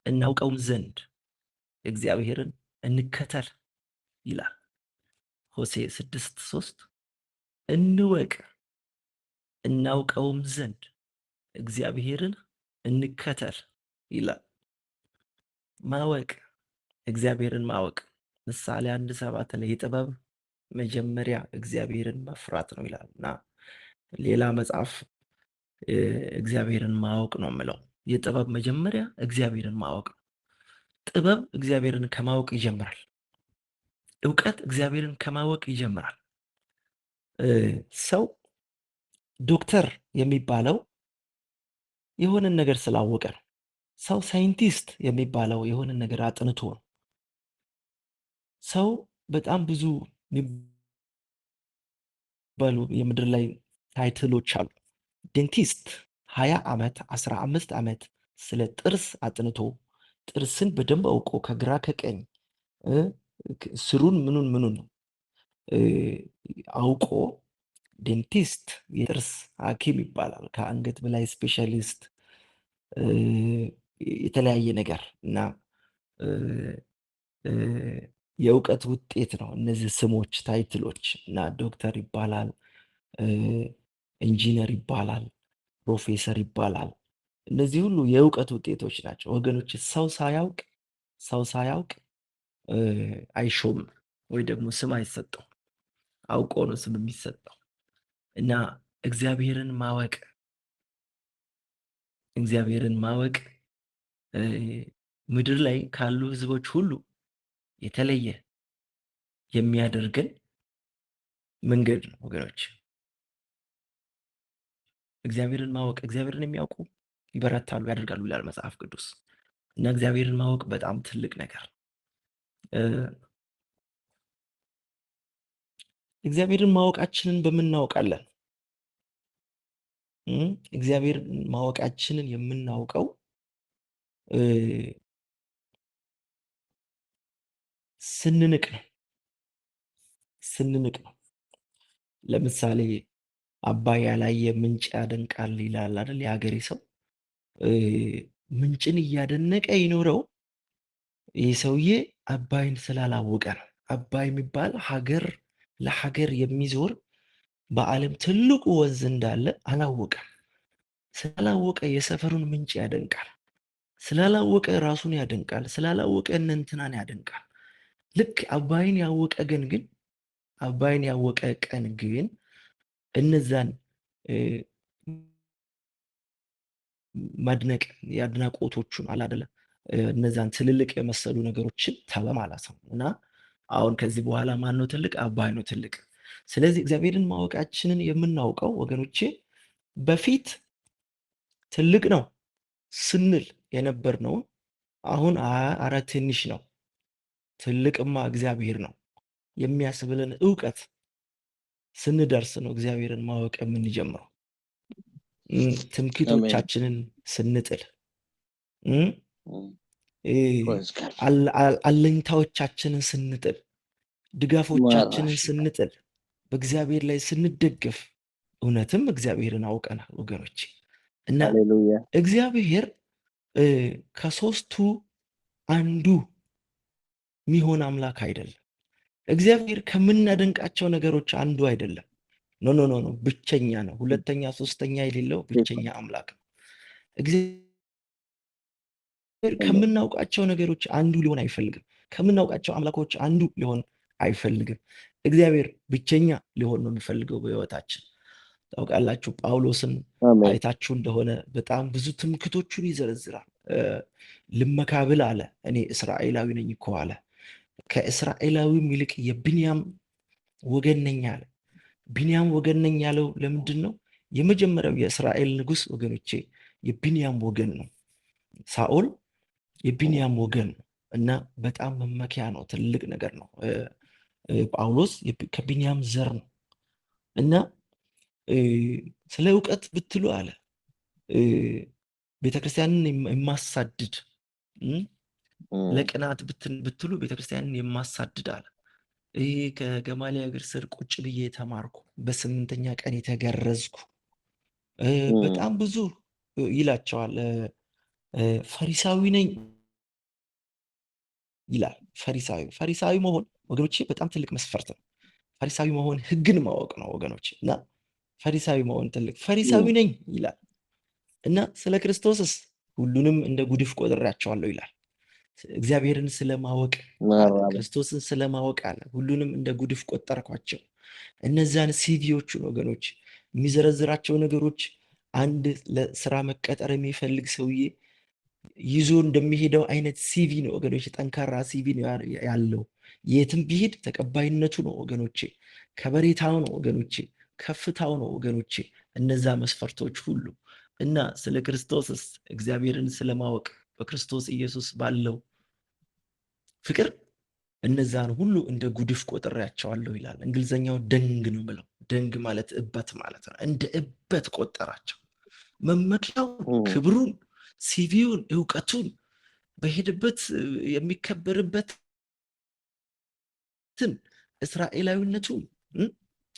እናውቀውም ዘንድ እግዚአብሔርን እንከተል ይላል። ሆሴዕ 6:3 እንወቅ እናውቀውም ዘንድ እግዚአብሔርን እንከተል ይላል። ማወቅ እግዚአብሔርን ማወቅ ምሳሌ 1:7 ላይ የጥበብ መጀመሪያ እግዚአብሔርን መፍራት ነው ይላል እና ሌላ መጽሐፍ እግዚአብሔርን ማወቅ ነው የምለው። የጥበብ መጀመሪያ እግዚአብሔርን ማወቅ ነው። ጥበብ እግዚአብሔርን ከማወቅ ይጀምራል። እውቀት እግዚአብሔርን ከማወቅ ይጀምራል። ሰው ዶክተር የሚባለው የሆነን ነገር ስላወቀ ነው። ሰው ሳይንቲስት የሚባለው የሆነን ነገር አጥንቶ ነው። ሰው በጣም ብዙ የሚባሉ የምድር ላይ ታይትሎች አሉ። ዴንቲስት 20 ዓመት 15 ዓመት ስለ ጥርስ አጥንቶ ጥርስን በደንብ አውቆ ከግራ ከቀኝ ስሩን ምኑን አውቆ ዴንቲስት የጥርስ ሐኪም ይባላል። ከአንገት በላይ ስፔሻሊስት የተለያየ ነገር እና የእውቀት ውጤት ነው እነዚህ ስሞች ታይትሎች እና ዶክተር ይባላል፣ ኢንጂነር ይባላል፣ ፕሮፌሰር ይባላል። እነዚህ ሁሉ የእውቀት ውጤቶች ናቸው ወገኖች። ሰው ሳያውቅ አይሾምም ወይ ደግሞ ስም አይሰጠው። አውቆ ነው ስም የሚሰጠው እና እግዚአብሔርን ማወቅ ምድር ላይ ካሉ ህዝቦች ሁሉ የተለየ የሚያደርገን መንገድ ነው ወገኖች። እግዚአብሔርን ማወቅ እግዚአብሔርን የሚያውቁ ይበረታሉ፣ ያደርጋሉ ይላል መጽሐፍ ቅዱስ እና እግዚአብሔርን ማወቅ በጣም ትልቅ ነገር። እግዚአብሔርን ማወቃችንን በምን እናውቃለን? እግዚአብሔርን ማወቃችንን የምናውቀው ስንንቅ ነው። ለምሳሌ አባይ ያላየ ምንጭ ያደንቃል ይላል አይደል የሀገሬ ሰው። ምንጭን እያደነቀ ይኖረው ይህ ሰውዬ አባይን ስላላወቀ ነው። አባይ የሚባል ለሀገር የሚዞር በዓለም ትልቁ ወንዝ እንዳለ አላወቀም። ስላላወቀ የሰፈሩን ምንጭ ያደንቃል። ስላላወቀ ራሱን ያደንቃል። ስላላወቀ እንትናን ያደንቃል። ልክ አባይን ያወቀ ቀን ግን እነዛን ማድነቅ የአድናቆቶቹን አላደለ እነዛን ትልልቅ የመሰሉ ነገሮችን ተወ ማለት ነው እና አሁን ከዚህ በኋላ ማን ነው ትልቅ? አባይ ነው ትልቅ። ስለዚህ እግዚአብሔርን ማወቃችንን የምናውቀው ወገኖቼ በፊት ትልቅ ነው ስንል የነበርነው አሁን አረ ትንሽ ነው ትልቅማ እግዚአብሔር ነው የሚያስብልን እውቀት ስንደርስ ነው እግዚአብሔርን ማወቅ የምንጀምረው። ትምክህቶቻችንን ስንጥል አለኝታዎቻችንን ስንጥል ድጋፎቻችንን ስንጥል በእግዚአብሔር ላይ ስንደገፍ እውነትም እግዚአብሔርን አውቀናል ወገኖች። እና እግዚአብሔር ከሶስቱ አንዱ የሚሆን አምላክ አይደለም። እግዚአብሔር ከምናደንቃቸው ነገሮች አንዱ አይደለም። ኖ ብቸኛ ነው። ሁለተኛ ሶስተኛ የሌለው ብቸኛ አምላክ ነው። እግዚአብሔር ከምናውቃቸው ነገሮች አንዱ ሊሆን አይፈልግም። ከምናውቃቸው አምላኮች አንዱ ሊሆን አይፈልግም። እግዚአብሔር ብቸኛ ሊሆን ነው የሚፈልገው በሕይወታችን። ታውቃላችሁ ጳውሎስን አይታችሁ እንደሆነ በጣም ብዙ ትምክህቶቹን ይዘረዝራል። ልመካብል አለ፣ እኔ እስራኤላዊ ነኝ እኮ አለ። ከእስራኤላዊም ይልቅ የብንያም ወገን ነኝ አለ። ቢንያም ወገን ነኝ ያለው ለምንድን ነው? የመጀመሪያው የእስራኤል ንጉሥ ወገኖቼ የቢንያም ወገን ነው። ሳኦል የቢንያም ወገን ነው እና በጣም መመኪያ ነው፣ ትልቅ ነገር ነው። ጳውሎስ ከቢንያም ዘር ነው እና ስለ እውቀት ብትሉ አለ ቤተክርስቲያንን የማሳድድ ለቅናት ብትሉ ቤተክርስቲያንን የማሳድድ አለ። ይሄ ከገማልያል እግር ስር ቁጭ ብዬ የተማርኩ በስምንተኛ ቀን የተገረዝኩ በጣም ብዙ ይላቸዋል። ፈሪሳዊ ነኝ ይላል። ፈሪሳዊ መሆን ወገኖቼ በጣም ትልቅ መስፈርት ነው። ፈሪሳዊ መሆን ህግን ማወቅ ነው ወገኖቼ። እና ፈሪሳዊ መሆን ፈሪሳዊ ነኝ ይላል እና ስለ ክርስቶስስ ሁሉንም እንደ ጉድፍ ቆጥሬያቸዋለሁ ይላል። እግዚአብሔርን ስለማወቅ አለ፣ ክርስቶስን ስለማወቅ አለ፣ ሁሉንም እንደ ጉድፍ ቆጠርኳቸው። እነዛን ሲቪዎቹን ወገኖች የሚዘረዝራቸው ነገሮች አንድ ለስራ መቀጠር የሚፈልግ ሰውዬ ይዞ እንደሚሄደው አይነት ሲቪ ነው ወገኖች። ጠንካራ ሲቪ ነው ያለው። የትም ቢሄድ ተቀባይነቱ ነው ወገኖቼ፣ ከበሬታው ነው ወገኖቼ፣ ከፍታው ነው ወገኖቼ። እነዛ መስፈርቶች ሁሉ እና ስለ ክርስቶስስ እግዚአብሔርን ስለማወቅ በክርስቶስ ኢየሱስ ባለው ፍቅር እነዛን ሁሉ እንደ ጉድፍ ቆጥሬያቸዋለሁ ይላል። እንግሊዘኛው ደንግ ነው ብለው፣ ደንግ ማለት እበት ማለት ነው። እንደ እበት ቆጠራቸው። መመኪያውን፣ ክብሩን፣ ሲቪውን፣ እውቀቱን፣ በሄድበት የሚከበርበትን እስራኤላዊነቱን፣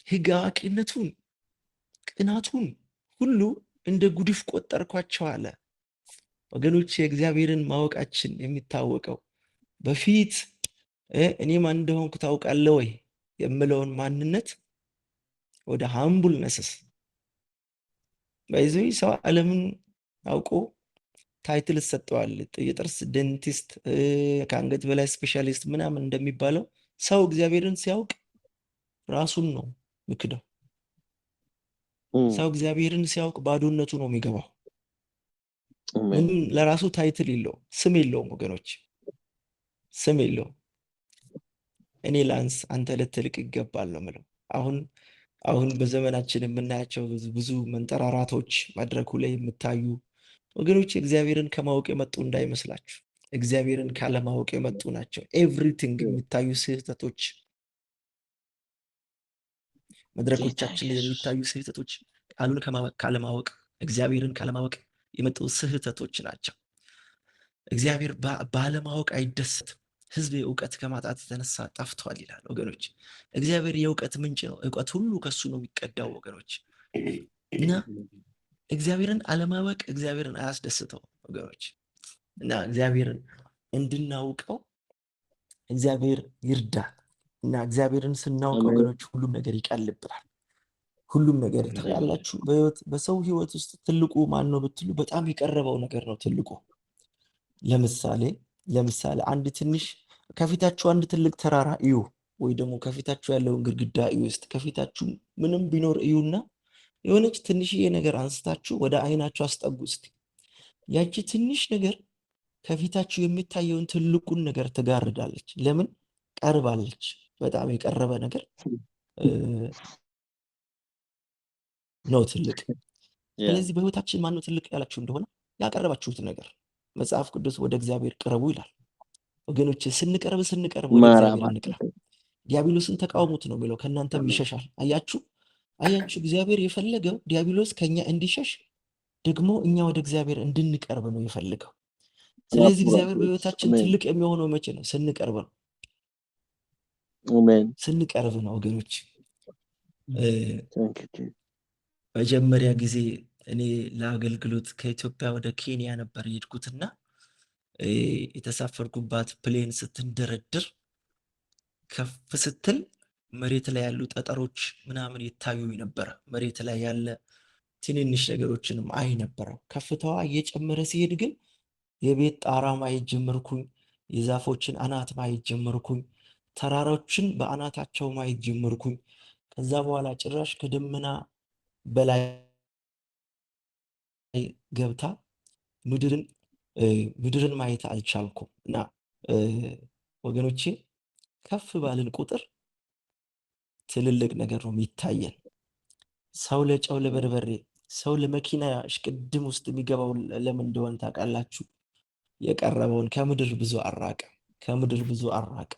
ሕግ አዋቂነቱን፣ ቅናቱን ሁሉ እንደ ጉድፍ ቆጠርኳቸው አለ። ወገኖች የእግዚአብሔርን ማወቃችን የሚታወቀው በፊት እኔ ማን እንደሆንኩ ታውቃለህ ወይ የምለውን ማንነት ወደ ሃምቡልነስስ በዚህ ሰው ዓለምን አውቆ ታይትል ሰጠዋል። የጥርስ ዴንቲስት፣ ከአንገት በላይ ስፔሻሊስት ምናምን እንደሚባለው ሰው እግዚአብሔርን ሲያውቅ ራሱን ነው ምክደው። ሰው እግዚአብሔርን ሲያውቅ ባዶነቱ ነው የሚገባው። ምንም ለራሱ ታይትል የለውም፣ ስም የለውም ወገኖች፣ ስም የለውም። እኔ ላንስ አንተ ልትልቅ ይገባል ነው የምለው። አሁን በዘመናችን የምናያቸው ብዙ መንጠራራቶች መድረኩ ላይ የምታዩ ወገኖች እግዚአብሔርን ከማወቅ የመጡ እንዳይመስላችሁ፣ እግዚአብሔርን ካለማወቅ የመጡ ናቸው። ኤቭሪቲንግ የሚታዩ ስህተቶች፣ መድረኮቻችን ላይ የሚታዩ ስህተቶች ቃሉን ካለማወቅ፣ እግዚአብሔርን ካለማወቅ የመጡ ስህተቶች ናቸው። እግዚአብሔር ባለማወቅ አይደሰትም። ሕዝብ የእውቀት ከማጣት የተነሳ ጠፍቷል ይላል ወገኖች። እግዚአብሔር የእውቀት ምንጭ ነው። እውቀት ሁሉ ከሱ ነው የሚቀዳው ወገኖች። እና እግዚአብሔርን አለማወቅ እግዚአብሔርን አያስደስተው ወገኖች። እና እግዚአብሔርን እንድናውቀው እግዚአብሔር ይርዳል። እና እግዚአብሔርን ስናውቅ ወገኖች ሁሉም ነገር ይቀልብናል። ሁሉም ነገር ታያላችሁ። በሰው ህይወት ውስጥ ትልቁ ማን ነው ብትሉ በጣም የቀረበው ነገር ነው ትልቁ። ለምሳሌ አንድ ትንሽ ከፊታችሁ አንድ ትልቅ ተራራ እዩ፣ ወይ ደግሞ ከፊታችሁ ያለውን ግድግዳ እዩ። ውስጥ ከፊታችሁ ምንም ቢኖር እዩና የሆነች ትንሽዬ ነገር አንስታችሁ ወደ አይናችሁ አስጠጉ እስቲ። ያቺ ትንሽ ነገር ከፊታችሁ የሚታየውን ትልቁን ነገር ትጋርዳለች። ለምን? ቀርባለች። በጣም የቀረበ ነገር ነው ትልቅ። ስለዚህ በህይወታችን ማን ነው ትልቅ ያላችሁ እንደሆነ ያቀረባችሁት ነገር። መጽሐፍ ቅዱስ ወደ እግዚአብሔር ቅረቡ ይላል ወገኖች። ስንቀርብ ወደ እግዚአብሔር እንቅረብ። ዲያብሎስን ተቃውሙት ነው የሚለው፣ ከእናንተም ይሸሻል። አያችሁ፣ እግዚአብሔር የፈለገው ዲያብሎስ ከኛ እንዲሸሽ ደግሞ እኛ ወደ እግዚአብሔር እንድንቀርብ ነው የፈለገው። ስለዚህ እግዚአብሔር በህይወታችን ትልቅ የሚሆነው መቼ ነው? ስንቀርብ ነው። ስንቀርብ ነው ወገኖች። መጀመሪያ ጊዜ እኔ ለአገልግሎት ከኢትዮጵያ ወደ ኬንያ ነበር የሄድኩትና የተሳፈርኩባት ፕሌን ስትንደረድር ከፍ ስትል መሬት ላይ ያሉ ጠጠሮች ምናምን ይታዩ ነበረ። መሬት ላይ ያለ ትንንሽ ነገሮችንም አይ ነበረ። ከፍታዋ እየጨመረ ሲሄድ ግን የቤት ጣራ ማየት ጀመርኩኝ። የዛፎችን አናት ማየት ጀመርኩኝ። ተራሮችን በአናታቸው ማየት ጀመርኩኝ። ከዛ በኋላ ጭራሽ ከደመና በላይ ገብታ ምድርን ማየት አልቻልኩም። እና ወገኖቼ ከፍ ባልን ቁጥር ትልልቅ ነገር ነው የሚታየን። ሰው ለጨው ለበርበሬ፣ ሰው ለመኪና እሽቅድም ውስጥ የሚገባው ለምን እንደሆነ ታውቃላችሁ? የቀረበውን ከምድር ብዙ አራቀ፣ ከምድር ብዙ አራቀ፣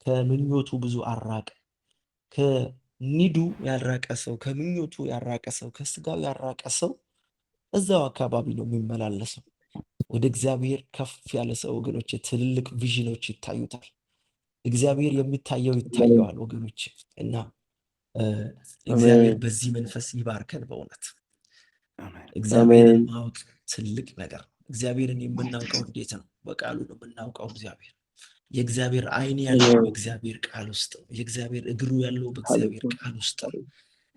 ከምኞቱ ብዙ አራቀ። ከኒዱ ያራቀ ሰው፣ ከምኞቱ ያራቀ ሰው፣ ከስጋው ያራቀ ሰው እዛው አካባቢ ነው የሚመላለሰው። ወደ እግዚአብሔር ከፍ ያለ ሰው ወገኖች ትልልቅ ቪዥኖች ይታዩታል። እግዚአብሔር የሚታየው ይታየዋል ወገኖች። እና እግዚአብሔር በዚህ መንፈስ ይባርከን። በእውነት እግዚአብሔርን ማወቅ ትልቅ ነገር ነው። እግዚአብሔርን የምናውቀው እንዴት ነው? በቃሉ ነው የምናውቀው። እግዚአብሔር የእግዚአብሔር ዓይን ያለው በእግዚአብሔር ቃል ውስጥ ነው። የእግዚአብሔር እግሩ ያለው በእግዚአብሔር ቃል ውስጥ ነው።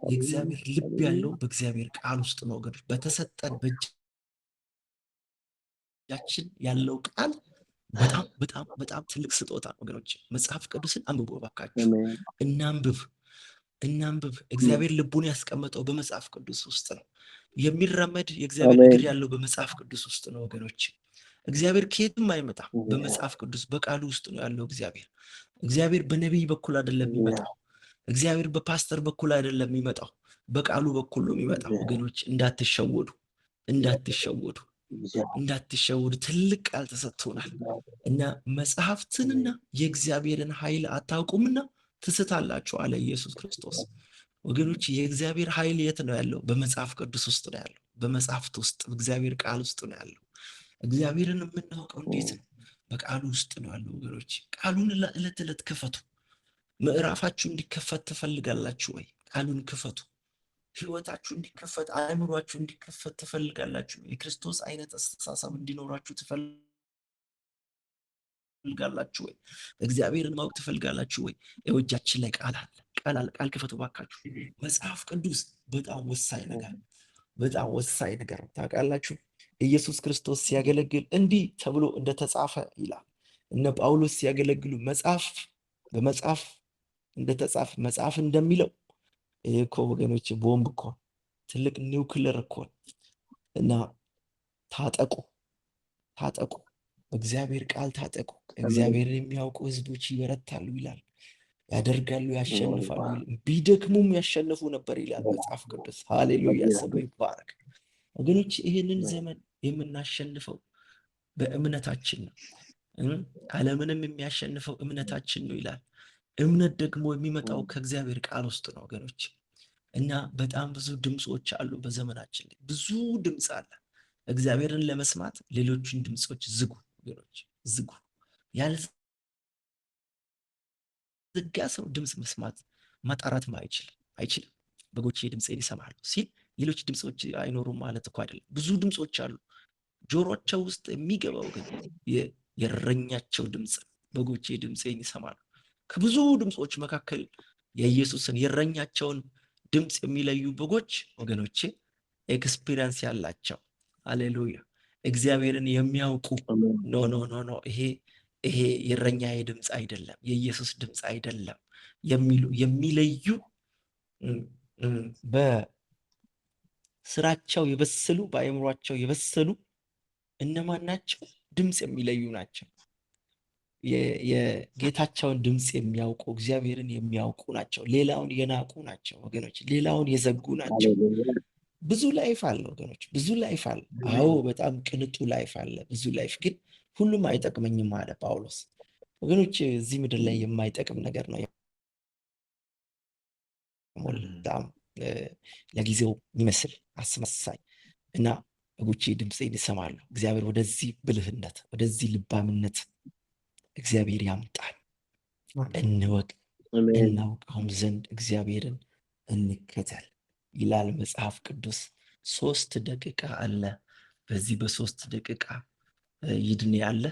የእግዚአብሔር ልብ ያለው በእግዚአብሔር ቃል ውስጥ ነው። ወገኖች በተሰጠን በእጃችን ያለው ቃል በጣም በጣም በጣም ትልቅ ስጦታ ነው። ወገኖች መጽሐፍ ቅዱስን አንብቡ እባካችሁ። እናንብብ። እግዚአብሔር ልቡን ያስቀመጠው በመጽሐፍ ቅዱስ ውስጥ ነው። የሚራመድ የእግዚአብሔር እግር ያለው በመጽሐፍ ቅዱስ ውስጥ ነው። ወገኖች እግዚአብሔር ከየትም አይመጣም። በመጽሐፍ ቅዱስ በቃሉ ውስጥ ነው ያለው። እግዚአብሔር በነቢይ በኩል አይደለም የሚመጣው። እግዚአብሔር በፓስተር በኩል አይደለም የሚመጣው፣ በቃሉ በኩል ነው የሚመጣው። ወገኖች እንዳትሸወዱ ትልቅ ቃል ተሰጥቶናል እና መጽሐፍትንና የእግዚአብሔርን ኃይል አታውቁምና ትስታላችሁ አለ ኢየሱስ ክርስቶስ። ወገኖች የእግዚአብሔር ኃይል የት ነው ያለው? በመጽሐፍ ቅዱስ ውስጥ ነው ያለው። በመጽሐፍት ውስጥ በእግዚአብሔር ቃል ውስጥ ነው ያለው። እግዚአብሔርን የምናውቀው እንዴት ነው? በቃሉ ውስጥ ነው ያለው። ወገኖች ቃሉን ዕለት ዕለት ክፈቱ። ምዕራፋችሁ እንዲከፈት ትፈልጋላችሁ ወይ? ቃሉን ክፈቱ። ህይወታችሁ እንዲከፈት፣ አእምሯችሁ እንዲከፈት ትፈልጋላችሁ? የክርስቶስ አይነት አስተሳሰብ እንዲኖራችሁ ትፈልጋላችሁ ወይ? እግዚአብሔርን ማወቅ ትፈልጋላችሁ ወይ? እጃችን ላይ ቃል አለ። ቃል ክፈቱ ባካችሁ። መጽሐፍ ቅዱስ በጣም ወሳኝ ነገር ታውቃላችሁ። ኢየሱስ ክርስቶስ ሲያገለግል እንዲህ ተብሎ እንደተጻፈ ይላል። እነ ጳውሎስ ሲያገለግሉ በመጽሐፍ እንደተጻፈ መጽሐፍ እንደሚለው ይሄ እኮ ወገኖች ቦምብ እኮ ትልቅ ኒውክሌር እኮ እና ታጠቁ፣ በእግዚአብሔር ቃል ታጠቁ። እግዚአብሔርን የሚያውቁ ህዝቦች ይበረታሉ ይላል፣ ያደርጋሉ፣ ያሸንፋሉ። ቢደክሙም ያሸንፉ ነበር ይላል መጽሐፍ ቅዱስ። ሃሌሉያ፣ ስሙ ይባረክ። ወገኖች ይህንን ዘመን የምናሸንፈው በእምነታችን ነው። ዓለምንም የሚያሸንፈው እምነታችን ነው ይላል። እምነት ደግሞ የሚመጣው ከእግዚአብሔር ቃል ውስጥ ነው ወገኖች። እና በጣም ብዙ ድምፆች አሉ በዘመናችን ላይ፣ ብዙ ድምፅ አለ። እግዚአብሔርን ለመስማት ሌሎችን ድምፆች ዝጉ ወገኖች፣ ዝጉ። ያልዘጋ ሰው ድምፅ መስማት ማጣራትም አይችልም። በጎቼ ድምፄን ይሰማሉ ሲል ሌሎች ድምፆች አይኖሩም ማለት እኮ አይደለም። ብዙ ድምፆች አሉ። ጆሮቸው ውስጥ የሚገባው ግን የእረኛቸው ድምፅ፣ በጎቼ ድምፄን ይሰማሉ። ከብዙ ድምፆች መካከል የኢየሱስን የእረኛቸውን ድምፅ የሚለዩ በጎች ወገኖቼ ኤክስፒሪየንስ ያላቸው፣ ሃሌሉያ፣ እግዚአብሔርን የሚያውቁ ኖ ይሄ የእረኛዬ ድምፅ አይደለም፣ የኢየሱስ ድምፅ አይደለም የሚለዩ በስራቸው የበሰሉ በአእምሯቸው የበሰሉ እነማን ናቸው? ድምፅ የሚለዩ ናቸው። የጌታቸውን ድምፅ የሚያውቁ እግዚአብሔርን የሚያውቁ ናቸው። ሌላውን የናቁ ናቸው ወገኖች፣ ሌላውን የዘጉ ናቸው። ብዙ ላይፍ አለ ወገኖች፣ ብዙ ላይፍ አለ። አዎ በጣም ቅንጡ ላይፍ አለ፣ ብዙ ላይፍ። ግን ሁሉም አይጠቅመኝም አለ ጳውሎስ። ወገኖች እዚህ ምድር ላይ የማይጠቅም ነገር ነው በጣም ለጊዜው የሚመስል አስመሳይ እና በጎቼ ድምፄን ይሰማሉ። እግዚአብሔር ወደዚህ ብልህነት፣ ወደዚህ ልባምነት እግዚአብሔር ያምጣል። እንወቅ፣ እናውቀውም ዘንድ እግዚአብሔርን እንከተል ይላል መጽሐፍ ቅዱስ። 3 ደቂቃ አለ። በዚህ በ3 ደቂቃ ይድን ያለ